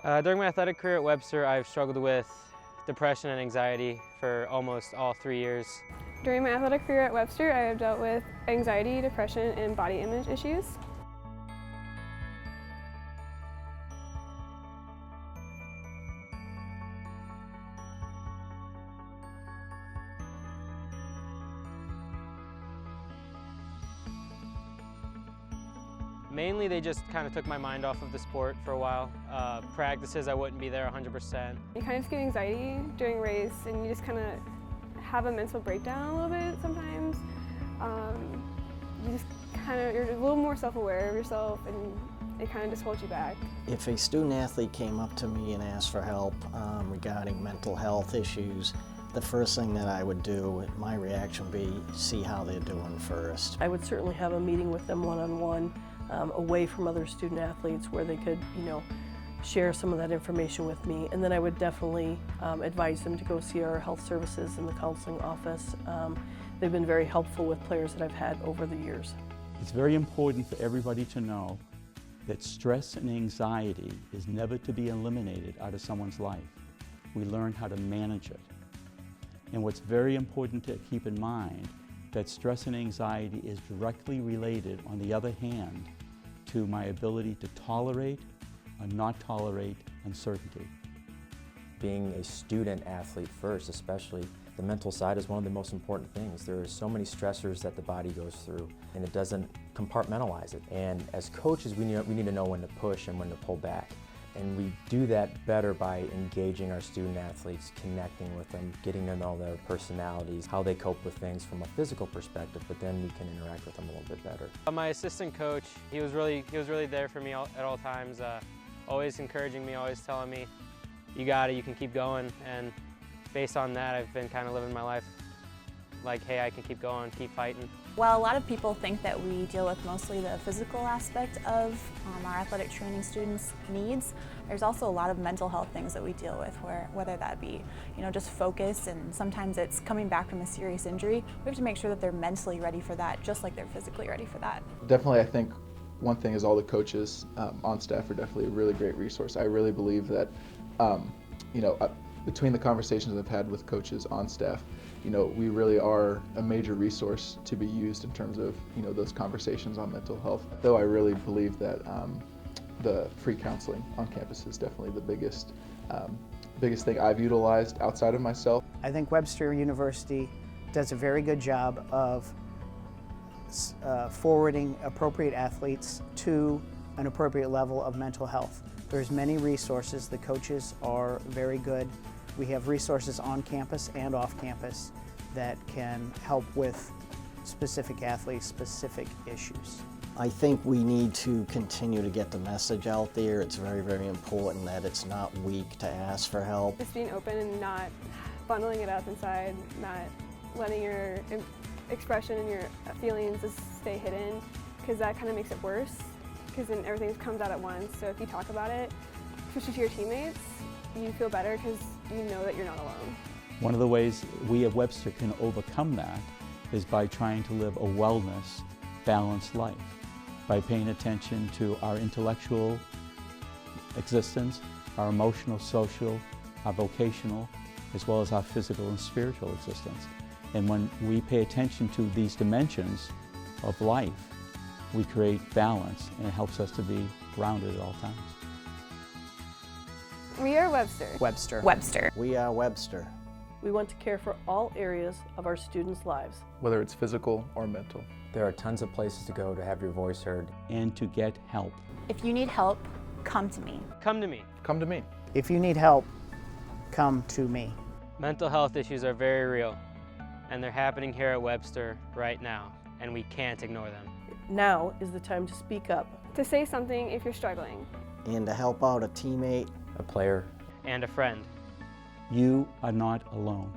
During my athletic career at Webster, I've struggled with depression and anxiety for almost all 3 years. During my athletic career at Webster, I have dealt with anxiety, depression, and body image issues. Mainly, they just kind of took my mind off of the sport for a while. Practices, I wouldn't be there 100%. You kind of just get anxiety during a race, and you just kind of have a mental breakdown a little bit sometimes. You just you're a little more self-aware of yourself, and it kind of just holds you back. If a student athlete came up to me and asked for help regarding mental health issues, the first thing that I would do, my reaction would be see how they're doing first. I would certainly have a meeting with them one-on-one, away from other student athletes where they could, share some of that information with me. And then I would definitely advise them to go see our health services in the counseling office. They've been very helpful with players that I've had over the years. It's very important for everybody to know that stress and anxiety is never to be eliminated out of someone's life. We learn how to manage it. And what's very important to keep in mind, that stress and anxiety is directly related, on the other hand, to my ability to tolerate or not tolerate uncertainty. Being a student athlete first, especially, the mental side is one of the most important things. There are so many stressors that the body goes through, and it doesn't compartmentalize it. And as coaches, we need to know when to push and when to pull back. And we do that better by engaging our student athletes, connecting with them, getting to know their personalities, how they cope with things from a physical perspective, but then we can interact with them a little bit better. My assistant coach, he was really there for me at all times, always encouraging me, always telling me, you got it, you can keep going. And based on that, I've been kind of living my life like, hey, I can keep going, keep fighting. While a lot of people think that we deal with mostly the physical aspect of our athletic training students' needs, there's also a lot of mental health things that we deal with, whether that be, just focus, and sometimes it's coming back from a serious injury. We have to make sure that they're mentally ready for that, just like they're physically ready for that. Definitely, I think one thing is all the coaches on staff are definitely a really great resource. I really believe that, between the conversations I've had with coaches on staff, we really are a major resource to be used in terms of, those conversations on mental health. Though I really believe that the free counseling on campus is definitely the biggest thing I've utilized outside of myself. I think Webster University does a very good job of forwarding appropriate athletes to an appropriate level of mental health. There's many resources. The coaches are very good. We have resources on campus and off campus that can help with specific athletes, specific issues. I think we need to continue to get the message out there. It's very, very important that it's not weak to ask for help. Just being open and not bundling it up inside, not letting your expression and your feelings just stay hidden, because that kind of makes it worse, because then everything comes out at once. So if you talk about it, especially to your teammates, you feel better because you know that you're not alone. One of the ways we at Webster can overcome that is by trying to live a wellness, balanced life, by paying attention to our intellectual existence, our emotional, social, our vocational, as well as our physical and spiritual existence. And when we pay attention to these dimensions of life, we create balance, and it helps us to be grounded at all times. We are Webster. Webster. Webster. We are Webster. We want to care for all areas of our students' lives. Whether it's physical or mental. There are tons of places to go to have your voice heard. And to get help. If you need help, come to me. Come to me. Come to me. If you need help, come to me. Mental health issues are very real, and they're happening here at Webster right now, and we can't ignore them. Now is the time to speak up. To say something if you're struggling. And to help out a teammate, A player. And a friend. You are not alone.